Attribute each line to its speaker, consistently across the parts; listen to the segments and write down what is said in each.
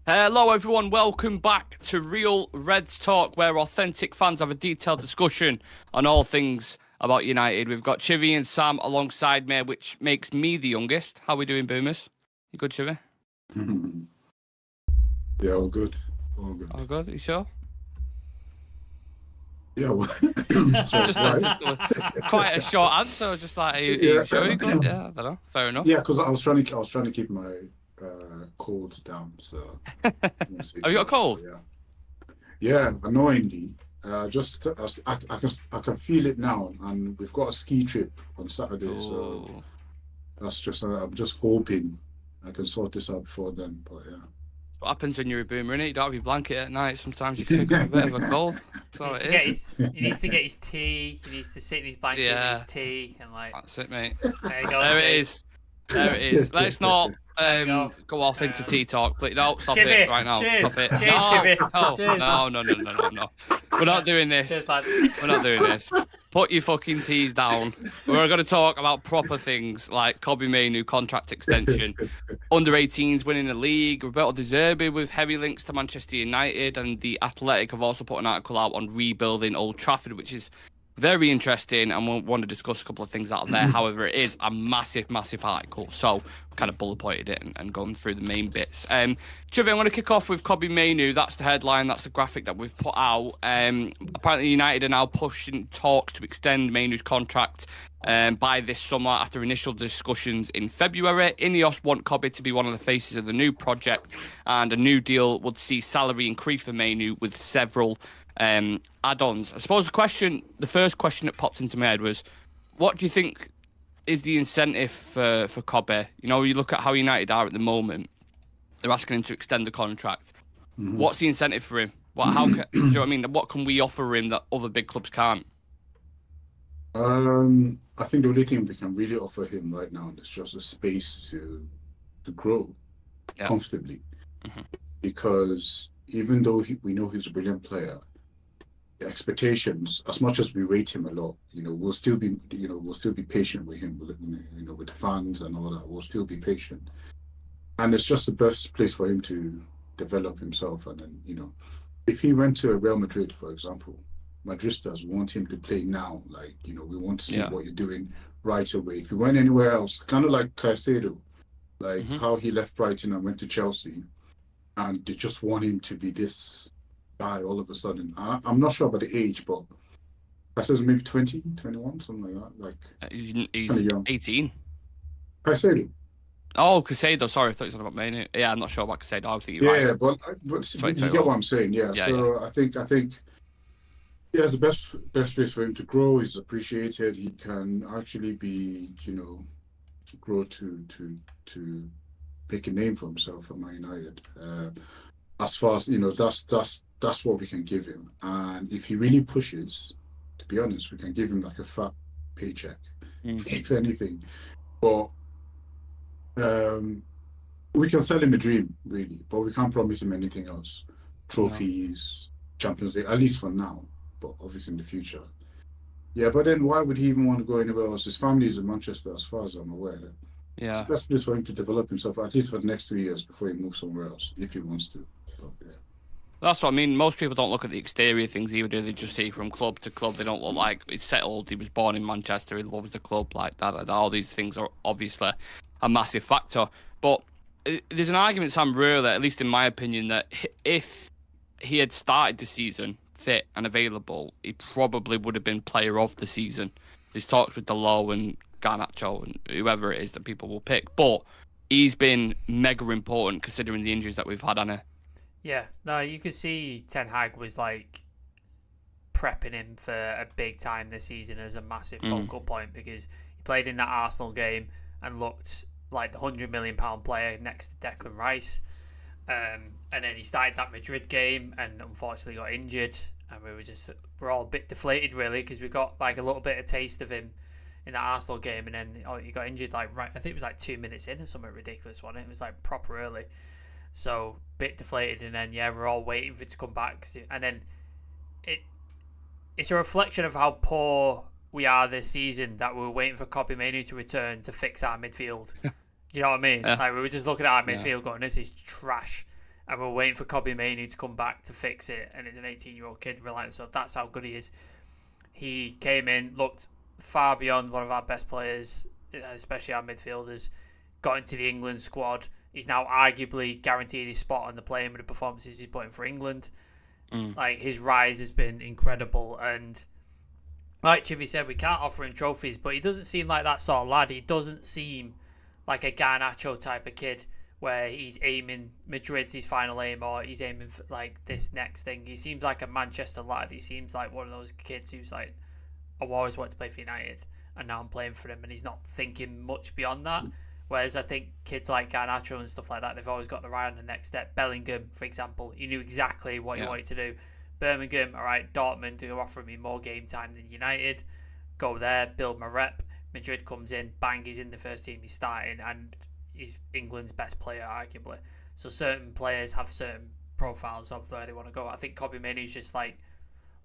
Speaker 1: Hello everyone, welcome back to Real Reds Talk, where authentic fans have a detailed discussion on all things about United. We've got Chivy and Sam alongside me, which makes me the youngest. How are we doing, Boomers? You good, Chivy?
Speaker 2: Yeah, all good. All good.
Speaker 1: All good, you sure?
Speaker 2: Yeah, well,
Speaker 1: Just quite a short answer. Just like, are you sure you're good? Yeah, I don't know. Fair enough.
Speaker 2: Yeah, because I was trying to keep my cold down. So
Speaker 1: have you got a cold?
Speaker 2: Yeah, annoyingly. I can feel it now, and we've got a ski trip on Saturday.
Speaker 1: Ooh.
Speaker 2: So that's just I'm just hoping I can sort this out before then. But yeah.
Speaker 1: What happens when you're a boomer, innit? You don't have your blanket at night. Sometimes you can pick up a bit of a cold.
Speaker 3: He needs to get his tea. He needs to sit in his blanket with his tea and like.
Speaker 1: That's it, mate.
Speaker 3: There you go.
Speaker 1: There it is. There it is. Let's not go off into tea talk, please. No, stop
Speaker 3: Chivy,
Speaker 1: it right now.
Speaker 3: Cheers.
Speaker 1: Stop it.
Speaker 3: Cheers, Chivy. Cheers.
Speaker 1: No. We're not doing this.
Speaker 3: Cheers, lad.
Speaker 1: We're not doing this. Put your fucking teas down. We're going to talk about proper things like Kobbie Mainoo contract extension, under-18s winning the league, Roberto Zerbi with heavy links to Manchester United, and the Athletic have also put an article out on rebuilding Old Trafford, which is very interesting, and we'll want to discuss a couple of things out of there. However, it is a massive article, so we kind of bullet pointed it and gone through the main bits. Chivy, I'm going to kick off with Kobbie Mainoo. That's the headline, that's the graphic that we've put out. Apparently, United are now pushing talks to extend Mainoo's contract by this summer after initial discussions in February. Ineos want Kobbie to be one of the faces of the new project, and a new deal would see salary increase for Mainoo with several add-ons. I suppose the first question that popped into my head was, what do you think is the incentive for Kobbie? You know, you look at how United are at the moment. They're asking him to extend the contract. Mm-hmm. What's the incentive for him? Do you know what I mean? What can we offer him that other big clubs can't?
Speaker 2: I think the only thing we can really offer him right now is just a space to grow comfortably. Mm-hmm. Because even though we know he's a brilliant player, the expectations, as much as we rate him a lot, we'll still be patient with him, with the fans and all that. We'll still be patient, and it's just the best place for him to develop himself. And then, if he went to Real Madrid, for example, Madristas want him to play now. Like, we want to see what you're doing right away. If he went anywhere else, kind of like Caicedo, like how he left Brighton and went to Chelsea, and they just want him to be this guy all of a sudden. I'm not sure about the age, but Caicedo's maybe 20, 21, something like that. Like
Speaker 1: he's young. 18.
Speaker 2: Caicedo.
Speaker 1: Oh, Caicedo. Sorry, I thought you were talking about Mainoo. Yeah, I'm not sure about Caicedo. I think you're right.
Speaker 2: Yeah, but you get what I'm saying. Yeah. I think he has the best place for him to grow. He's appreciated. He can actually be, grow to make a name for himself at Man United. As far as that's what we can give him. And if he really pushes, to be honest, we can give him like a fat paycheck, if anything. But we can sell him a dream, really. But we can't promise him anything else. Trophies, Champions League, at least for now. But obviously in the future. Yeah, but then why would he even want to go anywhere else? His family is in Manchester, as far as I'm aware.
Speaker 1: Yeah.
Speaker 2: It's the best place for him to develop himself, at least for the next 2 years before he moves somewhere else, if he wants to. But, yeah.
Speaker 1: That's what I mean. Most people don't look at the exterior things either, do they? Just see from club to club. They don't look like it's settled. He was born in Manchester. He loves the club, like that. All these things are obviously a massive factor. But there's an argument, Sam, really, at least in my opinion, that if he had started the season fit and available, he probably would have been player of the season. There's talks with Delo and Garnacho and whoever it is that people will pick, but he's been mega important considering the injuries that we've had, Anna.
Speaker 3: Yeah, no, you could see Ten Hag was like prepping him for a big time this season as a massive focal point, because he played in that Arsenal game and looked like the £100 million player next to Declan Rice, and then he started that Madrid game and unfortunately got injured, and we're all a bit deflated really, because we got like a little bit of taste of him in that Arsenal game, and then he got injured I think it was like 2 minutes in or something ridiculous, wasn't it? It was like proper early, so bit deflated, and then we're all waiting for it to come back, and then it's a reflection of how poor we are this season that we're waiting for Kobbie Mainoo to return to fix our midfield. Do you know what I mean?
Speaker 1: Yeah.
Speaker 3: Like, we were just looking at our midfield going, this is trash, and we're waiting for Kobbie Mainoo to come back to fix it, and it's an 18-year-old kid relentless. So that's how good he is. He came in, looked far beyond one of our best players, especially our midfielders, got into the England squad. He's now arguably guaranteed his spot on the plane with the performances he's putting for England. Like, his rise has been incredible, and like Chivy said, we can't offer him trophies, but he doesn't seem like that sort of lad. He doesn't seem like a Garnacho type of kid where he's aiming Madrid's his final aim, or he's aiming for like this next thing. He seems like a Manchester lad. He seems like one of those kids who's like, I've always wanted to play for United, and now I'm playing for him, and he's not thinking much beyond that. Whereas I think kids like Garnacho and stuff like that, they've always got their eye on the next step. Bellingham, for example, he knew exactly what he wanted to do. Birmingham, all right, Dortmund, who are offering me more game time than United. Go there, build my rep. Madrid comes in, bang, he's in the first team, he's starting, and he's England's best player, arguably. So certain players have certain profiles of where they want to go. I think Kobbie Mainoo is just like,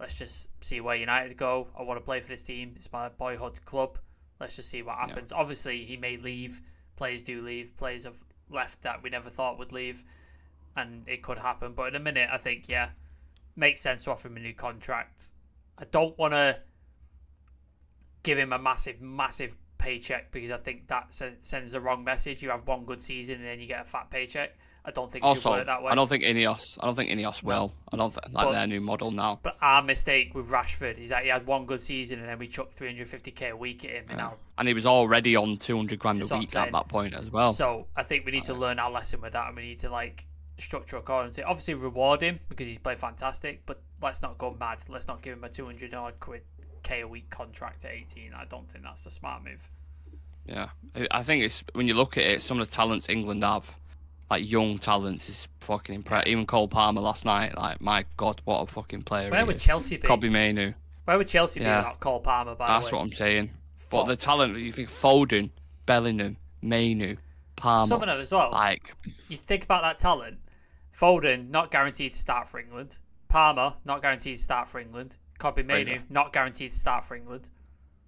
Speaker 3: let's just see where United go. I want to play for this team. It's my boyhood club. Let's just see what happens. Obviously, he may leave. Players do leave. Players have left that we never thought would leave, and it could happen. But in a minute, I think, makes sense to offer him a new contract. I don't want to give him a massive paycheck, because I think that sends the wrong message. You have one good season and then you get a fat paycheck. I don't think it should work that way.
Speaker 1: I don't think Ineos will. I don't think their new model now.
Speaker 3: But our mistake with Rashford is that he had one good season and then we chucked 350k a week at him.
Speaker 1: And he was already on 200 grand a week at that point as well.
Speaker 3: So I think we need to learn our lesson with that, and we need to structure accordingly. Obviously reward him because he's played fantastic, but let's not go mad. Let's not give him a 200 K a week contract at 18. I don't think that's a smart move.
Speaker 1: Yeah, I think it's, when you look at it, some of the talents England have, like young talents, is fucking impressive. Even Cole Palmer last night, like, my God, what a fucking player.
Speaker 3: Where would Chelsea be?
Speaker 1: Kobbie Mainoo.
Speaker 3: Where would Chelsea be without Cole Palmer, by the way?
Speaker 1: That's what I'm saying. But the talent, you think Foden, Bellingham, Mainoo, Palmer.
Speaker 3: Some of them as well.
Speaker 1: Like,
Speaker 3: you think about that talent. Foden, not guaranteed to start for England. Palmer, not guaranteed to start for England. Kobbie Mainoo, not guaranteed to start for England.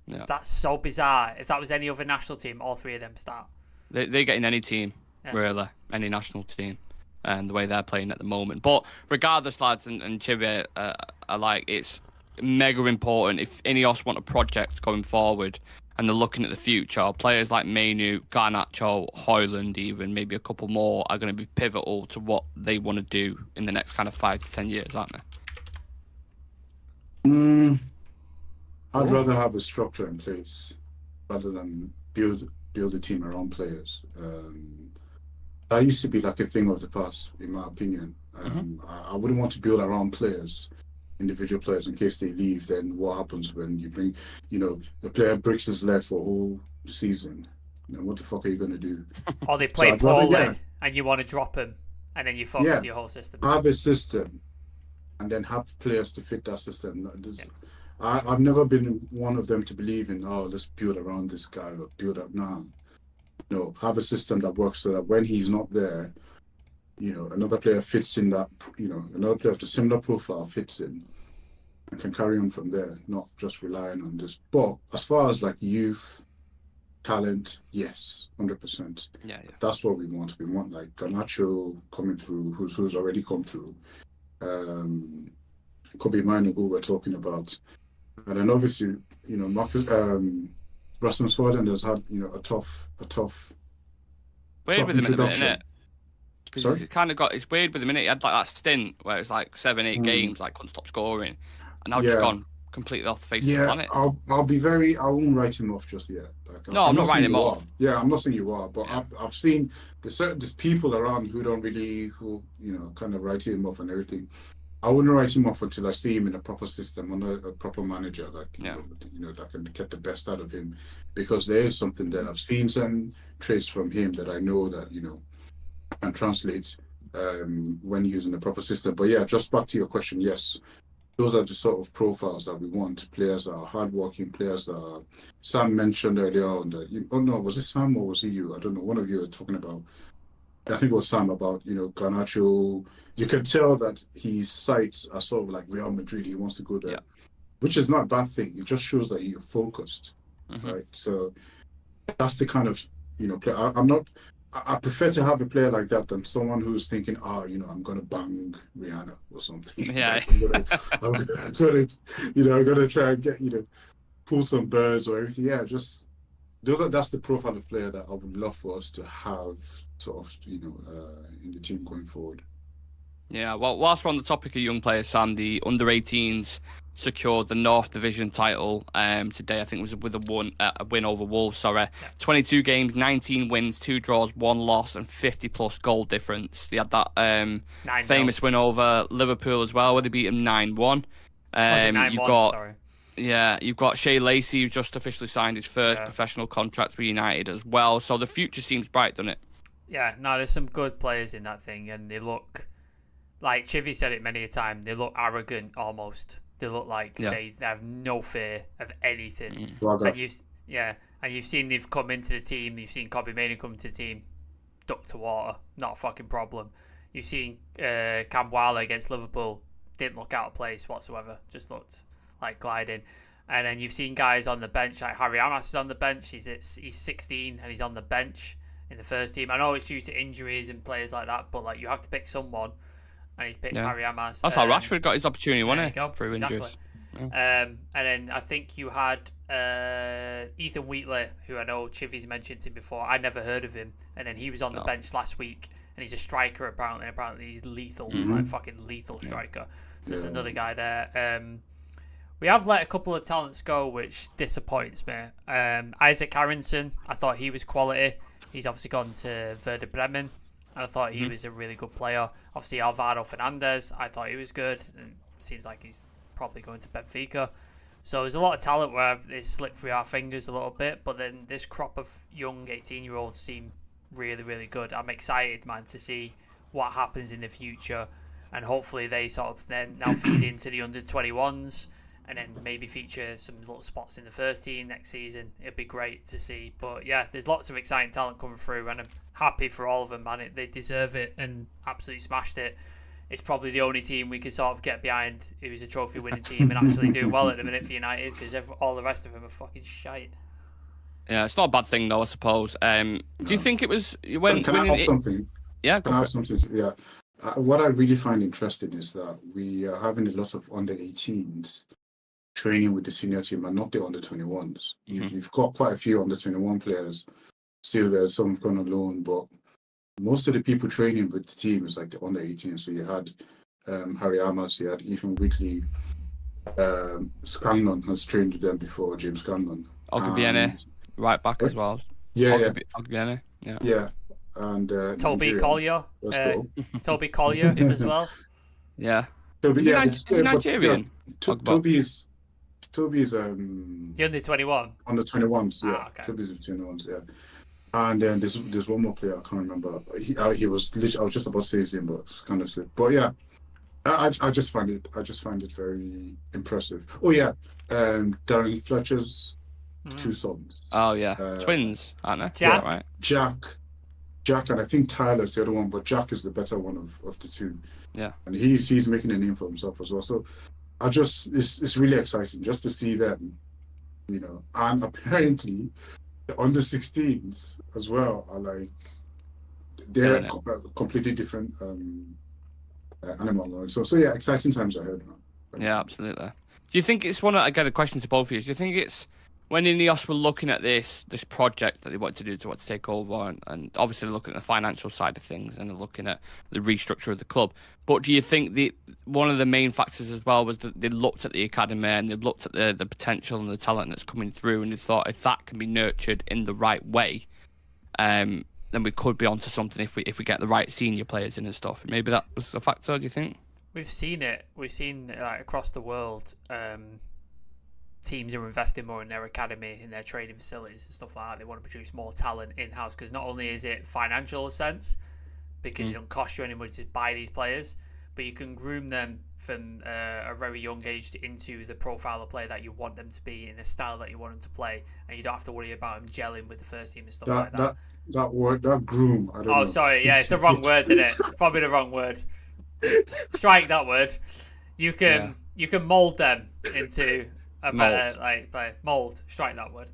Speaker 1: Yeah.
Speaker 3: That's so bizarre. If that was any other national team, all three of them start.
Speaker 1: They get in any team, really, any national team, and the way they're playing at the moment. But regardless, lads, and Chivy, are like, it's mega important if Ineos want a project going forward and they're looking at the future. Players like Mainoo, Garnacho, Højlund, even maybe a couple more, are going to be pivotal to what they want to do in the next kind of 5 to 10 years, aren't they?
Speaker 2: I'd rather have a structure in place rather than build a team around players. That used to be like a thing of the past, in my opinion. I wouldn't want to build around players, individual players, in case they leave. Then what happens when you bring, the player breaks his leg for a whole season? What the fuck are you going to do?
Speaker 3: Or they play poorly and you want to drop him, and then you focus your whole system.
Speaker 2: Have a system, and then have players to fit that system. I've never been one of them to believe in, let's build around this guy or build up now. No, have a system that works so that when he's not there, another player fits in that, another player of the similar profile fits in and can carry on from there, not just relying on this. But as far as like youth, talent, yes, 100%.
Speaker 1: Yeah.
Speaker 2: That's what we want. We want like Garnacho coming through, who's already come through. Kobbie Mainoo, who we're talking about. And then obviously, Marcus, Rasmus Højlund has had, a tough
Speaker 1: weird with him at the minute, isn't it?
Speaker 2: Because
Speaker 1: it's weird with him, innit? He had like that stint where it was like 7-8 games, like couldn't stop scoring, and now just gone completely off the face of the planet.
Speaker 2: I won't write him off just yet.
Speaker 1: I'm not writing him off.
Speaker 2: Yeah, I'm not saying you are, but I've seen there's people around who don't really, kind of write him off and everything. I wouldn't write him off until I see him in a proper system, under a proper manager that can get the best out of him, because there is something there. I've seen some traits from him that I know that can translate when using a proper system. But yeah, just back to your question, yes, those are the sort of profiles that we want. Players that are hardworking, players that are, Sam mentioned earlier on that. Was it Sam or was it you? I don't know. One of you were talking about. I think it was Sam about, Garnacho. You can tell that his sights are sort of like Real Madrid. He wants to go there, which is not a bad thing. It just shows that you're focused, right? So that's the kind of, play. I'm not I prefer to have a player like that than someone who's thinking, I'm gonna bang Rihanna or something.
Speaker 1: Yeah.
Speaker 2: Like, I'm gonna try and get, pull some birds or everything. Yeah, just that's the profile of player that I would love for us to have sort of, in the team going forward.
Speaker 1: Yeah, well, whilst we're on the topic of young players, Sam, the under-18s secured the North Division title today. I think it was with a win over Wolves. Sorry, 22 games, 19 wins, 2 draws, 1 loss, and 50-plus goal difference. They had that famous win over Liverpool as well, where they beat them 9-1.
Speaker 3: Sorry.
Speaker 1: Yeah, you've got Shea Lacey, who's just officially signed his first professional contract with United as well. So the future seems bright, doesn't it?
Speaker 3: Yeah, no, there's some good players in that thing, and they look, like Chivy said it many a time, they look arrogant almost. They look like they have no fear of anything. And you've seen they've come into the team. You've seen Kobbie Mainoo come to the team, duck to water, not a fucking problem. You've seen Kamwala against Liverpool, didn't look out of place whatsoever, just looked like gliding. And then you've seen guys on the bench, like Harry Amas is on the bench. He's 16 and he's on the bench in the first team. I know it's due to injuries and players like that, but like you have to pick someone. And he's picked Harry Amas.
Speaker 1: That's how Rashford got his opportunity, wasn't it? Through injuries.
Speaker 3: Yeah. And then I think you had Ethan Wheatley, who I know Chivy's mentioned him before. I never heard of him. And then he was on the bench last week. And he's a striker, apparently. And apparently he's lethal, like fucking lethal striker. So there's another guy there. We have let a couple of talents go, which disappoints me. Isaac Aronson, I thought he was quality. He's obviously gone to Werder Bremen. And I thought he was a really good player. Obviously, Alvaro Fernandez, I thought he was good. And seems like he's probably going to Benfica. So there's a lot of talent where they slipped through our fingers a little bit. But then this crop of young 18-year-olds seem really, really good. I'm excited, man, to see what happens in the future. And hopefully they sort of then now feed into the under-21s. And then maybe feature some little spots in the first team next season. It'd be great to see. But yeah, there's lots of exciting talent coming through, and I'm happy for all of them, man. They deserve it and absolutely smashed it. It's probably the only team we could sort of get behind who's a trophy-winning team and actually do well at the minute for United, because all the rest of them are fucking shite.
Speaker 1: Yeah, it's not a bad thing though, I suppose. Do you think it was when?
Speaker 2: Can I add something?
Speaker 1: Yeah, go for it.
Speaker 2: Something? Yeah. What I really find interesting is that we are having a lot of under-18s training with the senior team and not the under-21s. You've got quite a few under-21 players still there. Some have gone on loan, but most of the people training with the team is like the under-18. So you had Harry Amas, you had Ethan Whitley, Scanlon has trained with them before, James Scanlon.
Speaker 1: Ogbiene, right back as well. Ogbiene,
Speaker 2: yeah. And
Speaker 3: Toby Collier. Toby Collier, him as well.
Speaker 1: Yeah.
Speaker 2: Toby,
Speaker 1: is he Nigerian?
Speaker 2: Toby's
Speaker 3: the under-21.
Speaker 2: Under 21s, yeah.
Speaker 3: Okay.
Speaker 2: Toby's under 21s, yeah. And then there's one more player I can't remember. He was literally, I was just about to say his name, but it's kind of slipped. But yeah, I just find it very impressive. Oh yeah, Darren Fletcher's 2 sons.
Speaker 1: Oh yeah, twins, aren't they?
Speaker 3: Jack,
Speaker 1: right?
Speaker 2: Jack, and I think Tyler's the other one, but Jack is the better one of the two.
Speaker 1: Yeah,
Speaker 2: and he's making a name for himself as well. So it's really exciting just to see them, and apparently the under 16s as well are like they're a completely different animal. So yeah, exciting times ahead, man.
Speaker 1: Yeah, absolutely. Do you think it's one? I get a question to both of you. Do you think it's when Ineos were looking at this project that they wanted to do to take over, and obviously they're looking at the financial side of things and they're looking at the restructure of the club. But do you think one of the main factors as well was that they looked at the academy and they looked at the potential and the talent that's coming through, and they thought if that can be nurtured in the right way, then we could be onto something if we get the right senior players in and stuff. Maybe that was a factor. Do you think?
Speaker 3: We've seen it. We've seen across the world. Teams are investing more in their academy, in their training facilities and stuff like that. They want to produce more talent in-house, because not only is it financial sense, because it don't cost you any money to buy these players, but you can groom them from a very young age into the profile of player that you want them to be, in the style that you want them to play, and you don't have to worry about them gelling with the first team and stuff like that.
Speaker 2: That word, that groom, I don't know.
Speaker 3: Oh, sorry, yeah, it's the wrong word, isn't it? Probably the wrong word. Strike that word. You can mould them into a better, like mould. Strike that word.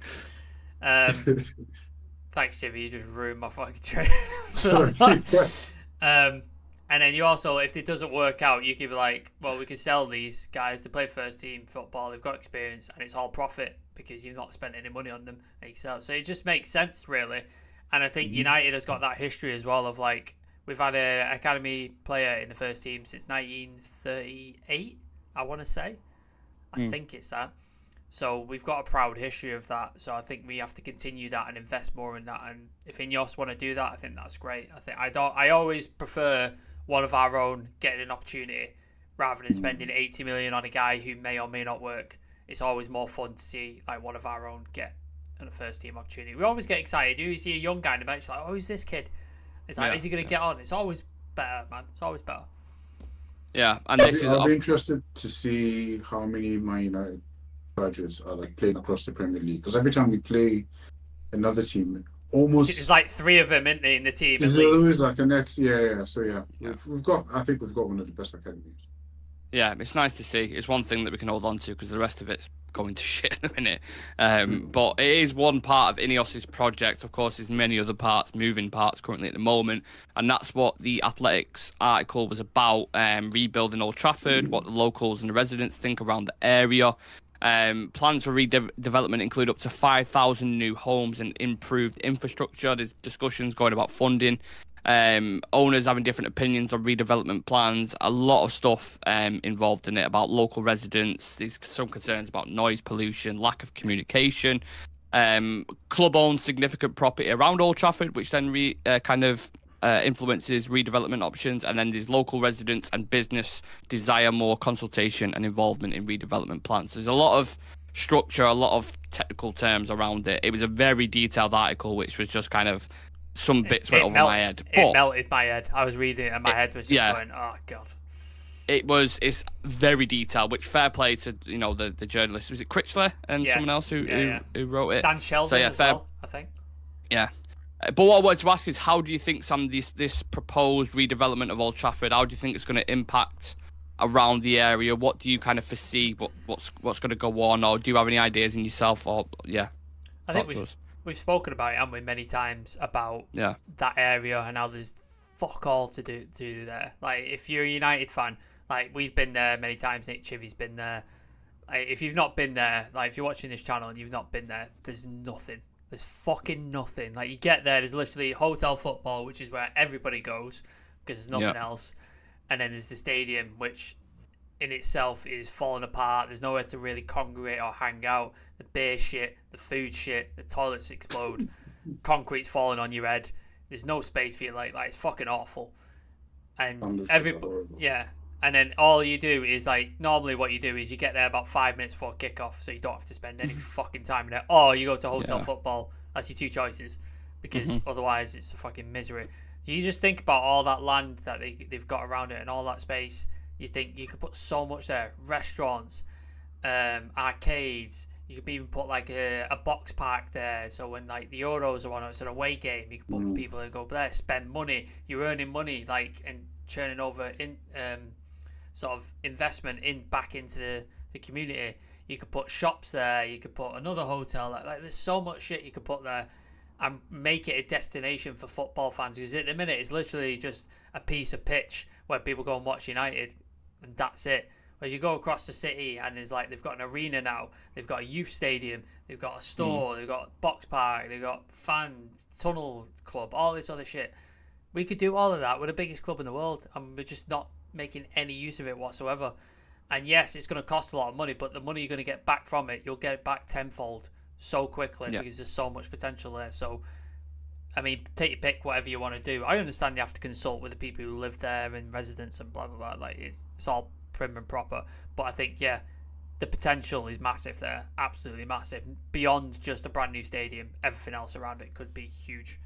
Speaker 3: Thanks, Jimmy. You just ruined my fucking train.
Speaker 2: Sorry.
Speaker 3: And then you also, if it doesn't work out, you could be like, well, we could sell these guys to play first team football. They've got experience, and it's all profit because you've not spent any money on them. So it just makes sense, really. And I think United has got that history as well of like, we've had an academy player in the first team since 1938, I want to say. I think it's that. So we've got a proud history of that. So I think we have to continue that and invest more in that. And if Ineos want to do that, I think that's great. I always prefer one of our own getting an opportunity rather than spending 80 million on a guy who may or may not work. It's always more fun to see like one of our own get a first team opportunity. We always get excited. You see a young guy in the bench, like, oh, who's this kid? It's like, is he going to get on? It's always better, man. It's always better.
Speaker 1: Yeah, and
Speaker 2: I'll be interested to see how many Man United graduates are like playing across the Premier League, because every time we play another team, almost
Speaker 3: there's like 3 of them in the team.
Speaker 2: There's always like an ex, yeah. So we've got. I think we've got one of the best academies.
Speaker 1: Yeah, it's nice to see. It's one thing that we can hold on to because the rest of it's going to shit in a minute. But it is one part of Ineos's project. Of course, there's many other parts, moving parts currently at the moment. And that's what the Athletics article was about, rebuilding Old Trafford, what the locals and the residents think around the area. Plans for redevelopment include up to 5,000 new homes and improved infrastructure. There's discussions going about funding. Owners having different opinions on redevelopment plans. A lot of stuff involved in it about local residents. There's some concerns about noise pollution, lack of communication. Club owns significant property around Old Trafford, which then influences redevelopment options. And then these local residents and business desire more consultation and involvement in redevelopment plans. So there's a lot of structure, a lot of technical terms around it. It was a very detailed article, which was just kind of some bits went over my head.
Speaker 3: It melted my head. I was reading it and my head was just going, oh, God.
Speaker 1: It's very detailed, which fair play to, the journalist. Was it Critchley and someone else who wrote it?
Speaker 3: Dan Sheldon as well, I think.
Speaker 1: Yeah. But what I wanted to ask is, how do you think this proposed redevelopment of Old Trafford, how do you think it's going to impact around the area? What do you kind of foresee what's going to go on, or do you have any ideas in yourself? Or
Speaker 3: I think we've spoken about it, haven't we, many times about that area and how there's fuck all to do there. Like, if you're a United fan, like, we've been there many times. Nick Chivy's been there. Like, if you've not been there, like, if you're watching this channel and you've not been there, there's nothing. There's fucking nothing. Like, you get there, there's literally hotel football, which is where everybody goes because there's nothing else. And then there's the stadium, which in itself is falling apart. There's nowhere to really congregate or hang out. The beer shit, the food shit, the toilets explode, concrete's falling on your head. There's no space for you. Like it's fucking awful. And and then all you do is, like, normally what you do is you get there about 5 minutes before kickoff, so you don't have to spend any fucking time in there. Or you go to hotel football. That's your 2 choices, because otherwise it's a fucking misery. So you just think about all that land that they've got around it and all that space. You think you could put so much there. Restaurants, arcades. You could even put like a box park there. So when like the Euros are on, it's an away game. You can put people who go there, spend money. You're earning money, like, and churning over in sort of investment back into the community. You could put shops there. You could put another hotel. Like there's so much shit you could put there, and make it a destination for football fans. Because at the minute it's literally just a piece of pitch where people go and watch United, and that's it. As you go across the city, and there's like, they've got an arena now, they've got a youth stadium, they've got a store, they've got a box park, they've got fan tunnel club, all this other shit. We could do all of that. We're the biggest club in the world, and we're just not making any use of it whatsoever. And yes, it's going to cost a lot of money, but the money you're going to get back from it, you'll get it back tenfold so quickly because there's so much potential there. So, I mean, take your pick, whatever you want to do. I understand you have to consult with the people who live there and residents and blah blah blah. Like, it's all prim and proper, but I think the potential is massive there, absolutely massive. Beyond just a brand new stadium, everything else around it could be huge.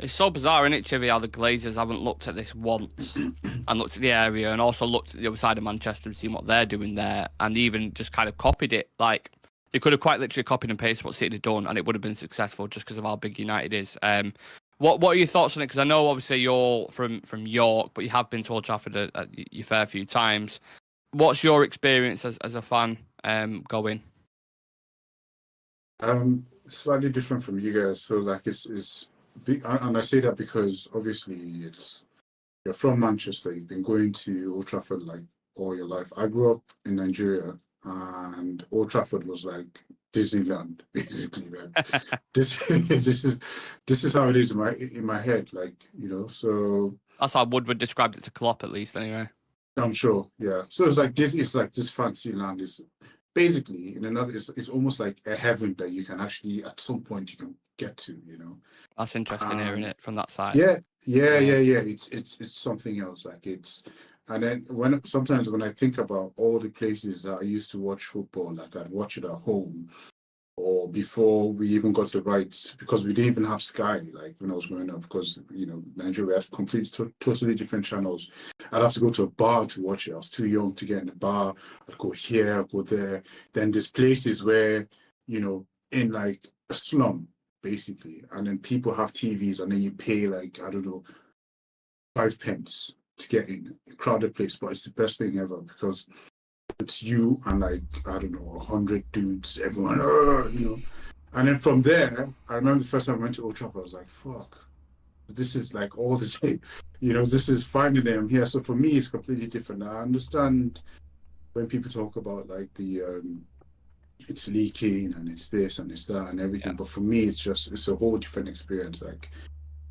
Speaker 1: It's so bizarre, isn't it, Chivy, how the Glazers haven't looked at this once and looked at the area and also looked at the other side of Manchester and seen what they're doing there, and even just kind of copied it. Like, they could have quite literally copied and pasted what City had done, and it would have been successful just because of how big United is. What are your thoughts on it? Because I know obviously you're from York, but you have been to Old Trafford a fair few times. What's your experience as a fan going?
Speaker 2: slightly different from you guys. So like it's big, and I say that because obviously you're from Manchester. You've been going to Old Trafford like all your life. I grew up in Nigeria, and Old Trafford was like Disneyland, basically. Like this is how it is in my head. Like so
Speaker 1: That's how Woodward described it to Klopp, at least, anyway.
Speaker 2: I'm sure, yeah. So it's like this. It's like this fancy land is basically in another. It's almost like a heaven that you can actually at some point you can get to.
Speaker 1: That's interesting hearing it from that side.
Speaker 2: Yeah. It's something else. Like and then sometimes when I think about all the places that I used to watch football, like I'd watch it at home, or before we even got the rights, because we didn't even have Sky, like when I was growing up, because Nigeria had totally different channels. I'd have to go to a bar to watch it. I was too young to get in the bar. I'd go here, I'd go there. Then there's places where in like a slum basically, and then people have TVs, and then you pay like, I don't know, 5 pence to get in a crowded place, but it's the best thing ever because it's you and like, I don't know, 100 dudes, everyone, And then from there, I remember the first time I went to Old Trafford, I was like, fuck, this is like all the same. This is finally them here. So for me, it's completely different. I understand when people talk about like it's leaking and it's this and it's that and everything. Yeah. But for me, it's a whole different experience. Like,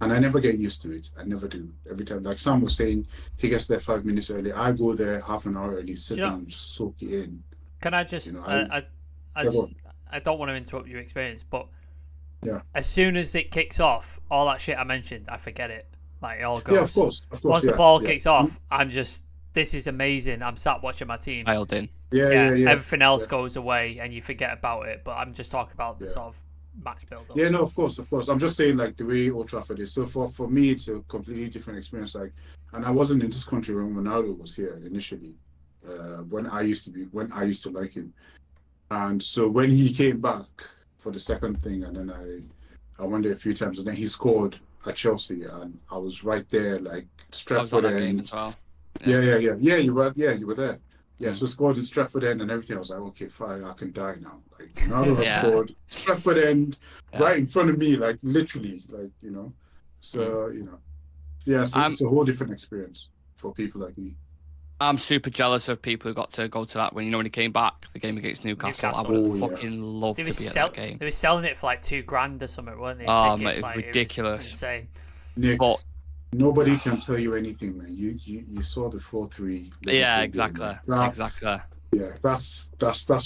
Speaker 2: and I never get used to it. I never do. Every time, like Sam was saying, he gets there 5 minutes early. I go there half an hour early, sit down and just soak it in.
Speaker 3: Can I just, I don't want to interrupt your experience, but as soon as it kicks off, all that shit I mentioned, I forget it. Like it all goes.
Speaker 2: Yeah, of course.
Speaker 3: Once the ball kicks off, I'm just, this is amazing. I'm sat watching my team.
Speaker 1: Dialed in.
Speaker 2: Yeah.
Speaker 3: Everything else goes away and you forget about it. But I'm just talking about the sort of match build up.
Speaker 2: Yeah, no, of course. I'm just saying like the way Old Trafford is. So for me, it's a completely different experience. Like, and I wasn't in this country when Ronaldo was here initially. When I used to like him, and so when he came back for the second thing, and then I went there a few times, and then he scored at Chelsea, and I was right there, like Stratford End.
Speaker 1: Game as well.
Speaker 2: Yeah. You were there. Yeah, so scored in Stratford End and everything. I was like, okay, fine, I can die now. Like Ronaldo has scored Stratford End right in front of me, like literally, like So it's a whole different experience for people like me.
Speaker 1: I'm super jealous of people who got to go to that when he came back, the game against Newcastle. I would fucking love to be at that game.
Speaker 3: They were selling it for like $2,000 or something, weren't they?
Speaker 1: Oh, mate, it's ridiculous.
Speaker 3: It was insane.
Speaker 2: Nick, nobody can tell you anything, man. You saw the 4-3.
Speaker 1: Yeah, exactly. Exactly.
Speaker 2: Yeah, that's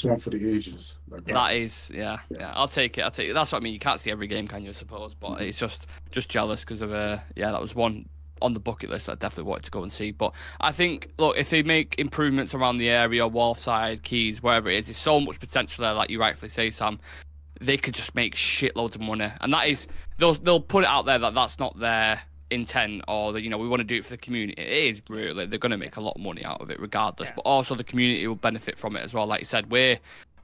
Speaker 2: one for the ages. Like
Speaker 1: that is, yeah. I'll take it. That's what I mean. You can't see every game, can you? I suppose, but it's just jealous because of that was one on the bucket list I definitely wanted to go and see. But I think, look, if they make improvements around the area, Wharfside, Keys, wherever it is, there's so much potential there, like you rightfully say, Sam. They could just make shitloads of money, and that is they'll put it out there that that's not their intent, or that we want to do it for the community. It is really, they're going to make a lot of money out of it regardless, but also the community will benefit from it as well. Like you said,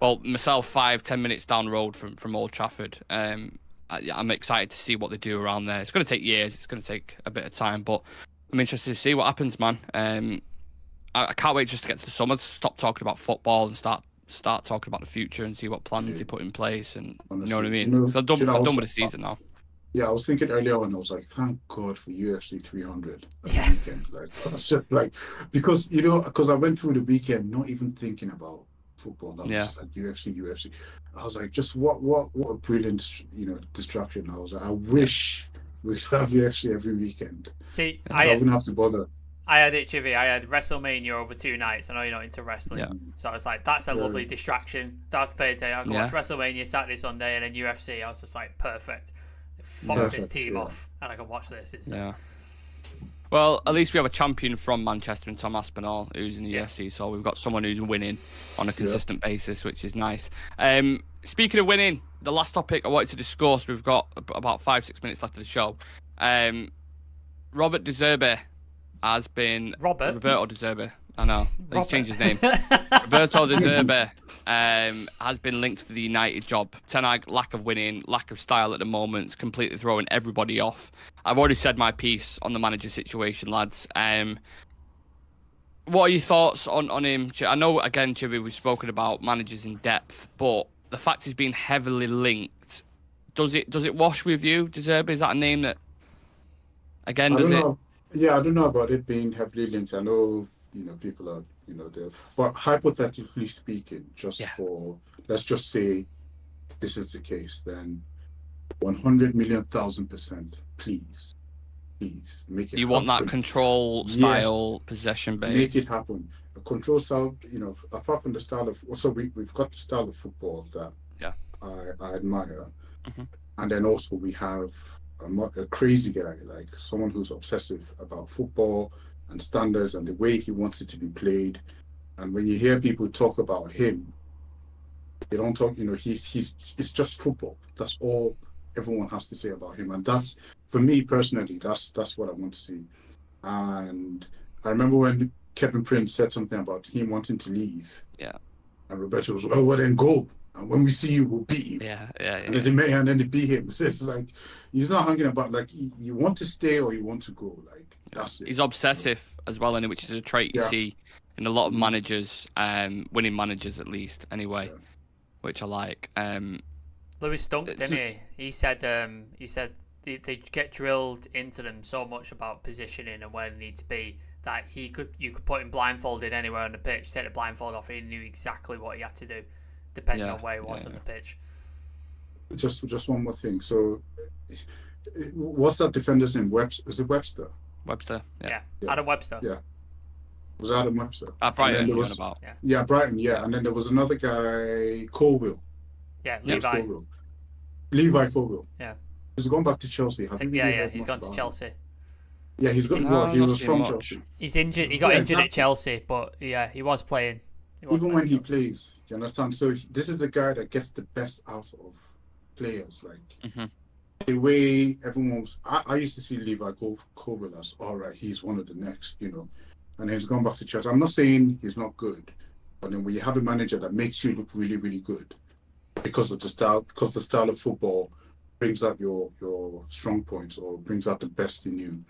Speaker 1: myself 5-10 minutes down the road from Old Trafford. I'm excited to see what they do around there. It's going to take years, it's going to take a bit of time, but I'm interested to see what happens, man. I can't wait just to get to the summer, to stop talking about football and start talking about the future and see what plans they put in place, and honestly, you know what I mean? Because I'm done with the season now.
Speaker 2: Yeah, I was thinking earlier on, I was like, thank God for UFC 300 at the weekend. Like, I was just like, because I went through the weekend not even thinking about football. I was just like UFC. I was like, just what a brilliant distraction. I was like, I wish we could have UFC every weekend.
Speaker 3: See,
Speaker 2: I wouldn't have to bother.
Speaker 3: I had it, Chivy. I had WrestleMania over 2 nights. I know you're not into wrestling, so I was like, that's a lovely distraction. Don't have to pay attention. I can watch WrestleMania Saturday, Sunday, and then UFC. I was just like, perfect. Fuck this team off, and I can watch this instead. Yeah.
Speaker 1: Well, at least we have a champion from Manchester in Tom Aspinall, who's in the UFC, so we've got someone who's winning on a consistent basis, which is nice. Speaking of winning, the last topic I wanted to discuss, we've got about 5-6 minutes left of the show. Robert De Zerbi has been... Roberto De Zerbi. I know. He's changed his name. Roberto De Zerbi has been linked to the United job. Ten Hag, lack of winning, lack of style at the moment, completely throwing everybody off. I've already said my piece on the manager situation, lads. What are your thoughts on him? I know, again, Chivy, we've spoken about managers in depth, but the fact he's been heavily linked does it wash with you? Zerbi, is that a name that again
Speaker 2: I
Speaker 1: does
Speaker 2: don't
Speaker 1: it?
Speaker 2: know. Yeah, I don't know about it being heavily linked. I know, people are, there. But hypothetically speaking, let's just say this is the case, then 100 million, 1,000%, please make it
Speaker 1: You want that
Speaker 2: happen.
Speaker 1: control style, possession base.
Speaker 2: Make it happen. A control style, apart from the style of, so we've got the style of football that I admire.
Speaker 1: Mm-hmm.
Speaker 2: And then also we have a crazy guy, like someone who's obsessive about football and standards and the way he wants it to be played. And when you hear people talk about him, they don't talk, it's just football. That's all everyone has to say about him. And that's, for me personally, that's what I want to see. And I remember when Kevin Prince said something about him wanting to leave.
Speaker 1: Yeah.
Speaker 2: And Roberto was, well, then go. And when we see you, we'll beat you.
Speaker 1: Yeah.
Speaker 2: And then they beat him. So it's like, he's not hanging about, like, you want to stay or you want to go. Like, that's it.
Speaker 1: He's obsessive as well, which is a trait you see in a lot of managers, winning managers at least, anyway, which I like.
Speaker 3: Lewis Stunk, didn't he? He said they get drilled into them so much about positioning and where they need to be that you could put him blindfolded anywhere on the pitch, take the blindfold off, and he knew exactly what he had to do, depending on where he was on the pitch.
Speaker 2: Just one more thing. So, what's that defender's name? Is it Webster?
Speaker 1: Webster. Yeah.
Speaker 3: Adam Webster.
Speaker 2: Yeah. Was Adam Webster?
Speaker 1: At Brighton.
Speaker 2: Brighton. Yeah. And then there was another guy, Colville.
Speaker 3: Yeah, Levi.
Speaker 2: Levi Colville.
Speaker 3: Yeah.
Speaker 2: He's gone back to Chelsea.
Speaker 3: He's gone to Chelsea.
Speaker 2: Yeah, he's gone. Well, he was from Chelsea.
Speaker 3: He's injured. He got injured at Chelsea, but he was playing.
Speaker 2: Even when he plays, you understand? So this is a guy that gets the best out of players. Like the way everyone was. I used to see Levi Colville as, all right, he's one of the next, and he's gone back to Chelsea. I'm not saying he's not good, but then when you have a manager that makes you look really, really good because the style of football brings out your strong points or brings out the best in you.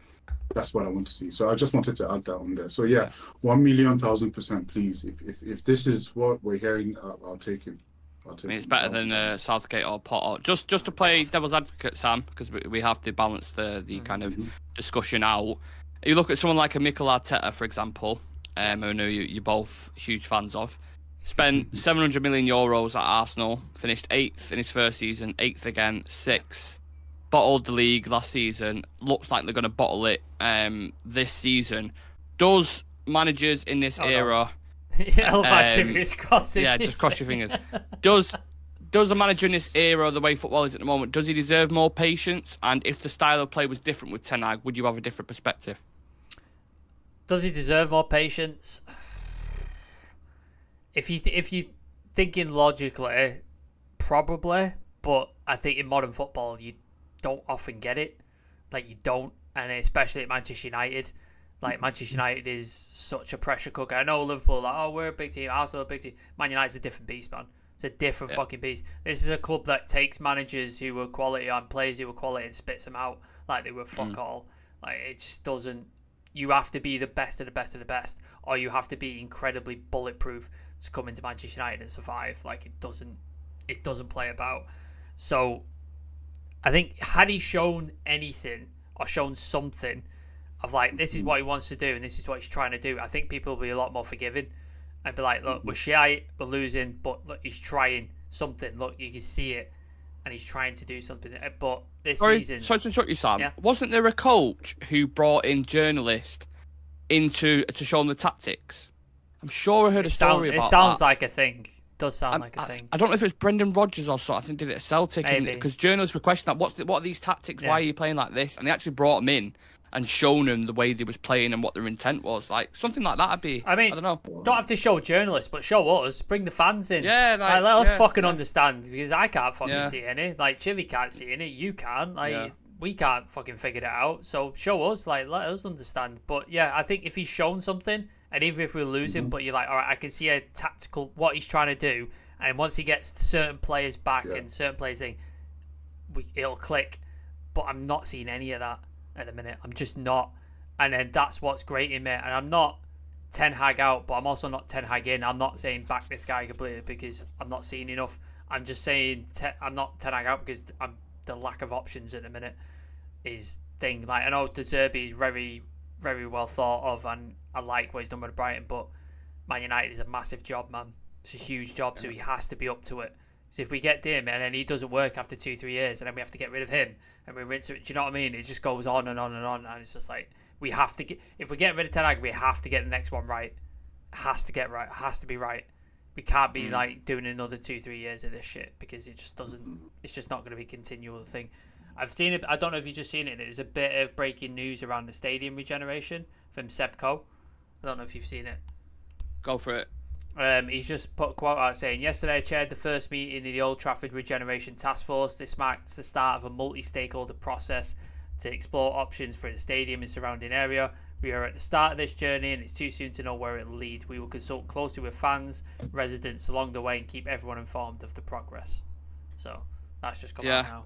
Speaker 2: That's what I want to see. So I just wanted to add that on there. So 1,000,000%, please. If this is what we're hearing, I'll take it.
Speaker 1: It's better than Southgate or Potter. Just to play devil's advocate, Sam, because we have to balance the kind of discussion out. You look at someone like a Mikel Arteta, for example, who I know you're both huge fans of. Spent 700 million euros at Arsenal, finished 8th in his first season, 8th again, 6th. Bottled the league last season. Looks like they're going to bottle it this season. Does managers in this era...
Speaker 3: just cross
Speaker 1: your fingers. Does a manager in this era, the way football is at the moment, does he deserve more patience? And if the style of play was different with Ten Hag, would you have a different perspective?
Speaker 3: Does he deserve more patience? If you thinking logically, probably. But I think in modern football, you don't often get it. Like, you don't. And especially at Manchester United. Like, Manchester United is such a pressure cooker. I know Liverpool, we're a big team. Arsenal, a big team. Man United's a different beast, man. It's a different fucking beast. This is a club that takes managers who were quality on players who were quality and spits them out like they were fuck all. Like, it just doesn't... You have to be the best of the best of the best, or you have to be incredibly bulletproof to come into Manchester United and survive. Like, it doesn't play about. So, I think, had he shown anything or shown something of like, this is what he wants to do and this is what he's trying to do, I think people will be a lot more forgiving and be like, look, we're shy, we're losing, but look, he's trying something. Look, you can see it, and he's trying to do something. But this season...
Speaker 1: Sorry to interrupt you, Sam. Yeah. Wasn't there a coach who brought in journalists to show them the tactics? I'm sure I heard a story about that.
Speaker 3: It sounds like a thing. It does sound like a thing.
Speaker 1: I don't know if it was Brendan Rodgers or something. I think did it at Celtic. Because journalists were questioning that. What are these tactics? Yeah. Why are you playing like this? And they actually brought them in and shown them the way they was playing and what their intent was. Like, something like that would be... I don't know.
Speaker 3: Don't have to show journalists, but show us. Bring the fans in.
Speaker 1: Yeah,
Speaker 3: let us fucking understand, because I can't fucking see any. Like, Chivy can't see any. You can't. Like, we can't fucking figure it out. So, show us. Like, let us understand. But, yeah, I think if he's shown something, and even if we lose him, but you're like, all right, I can see a tactical... What he's trying to do. And once he gets certain players back and certain players, it'll click. But I'm not seeing any of that at the minute. I'm just not. And then that's what's great in me. And I'm not Ten Hag out, but I'm also not Ten Hag in. I'm not saying back this guy completely because I'm not seeing enough. I'm just saying I'm not Ten Hag out because I'm the lack of options at the minute is thing. Like, I know De Zerbi is very, very well thought of, and I like what he's done with Brighton, but Man United is a massive job, man. It's a huge job, so he has to be up to it. So if we get him and then he doesn't work after 2-3 years, and then we have to get rid of him and we rinse it, do you know what I mean? It just goes on and on and on, and it's just like, we have to get, if we get rid of Ten Hag, we have to get the next one right. It has to get right. It has to be right. We can't be like doing another 2-3 years of this shit, because it just doesn't. It's just not going to be a continual thing. I've seen it. I don't know if you've just seen it. There's a bit of breaking news around the stadium regeneration from Sebco. I don't know if you've seen it.
Speaker 1: Go for it.
Speaker 3: He's just put a quote out saying, "Yesterday I chaired the first meeting in the Old Trafford Regeneration Task Force. This marks the start of a multi-stakeholder process to explore options for the stadium and surrounding area. We are at the start of this journey and it's too soon to know where it will lead. We will consult closely with fans, residents along the way, and keep everyone informed of the progress." So that's just come out now.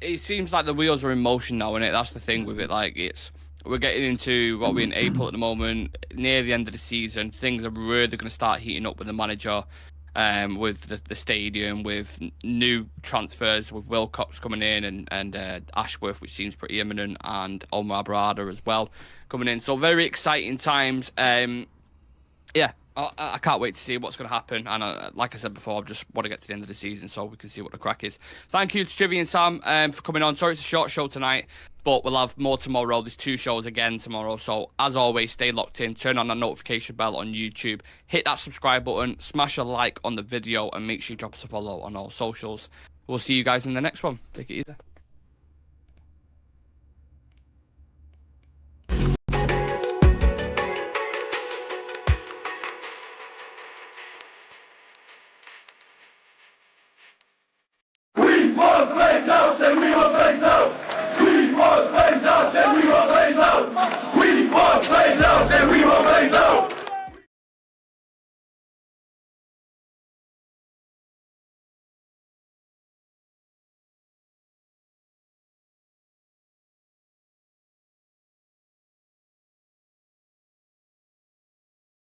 Speaker 1: It seems like the wheels are in motion now, innit? That's the thing with it. Like, we're getting into what we're in April at the moment, near the end of the season. Things are really going to start heating up with the manager, with the stadium, with new transfers, with Wilcox coming in and Ashworth, which seems pretty imminent, and Omar Barada as well coming in. So very exciting times. I can't wait to see what's going to happen. And like I said before, I just want to get to the end of the season so we can see what the crack is. Thank you to Chivy and Sam for coming on. Sorry it's a short show tonight, but we'll have more tomorrow. There's 2 shows again tomorrow. So as always, stay locked in. Turn on that notification bell on YouTube. Hit that subscribe button. Smash a like on the video. And make sure you drop us a follow on all socials. We'll see you guys in the next one. Take it easy.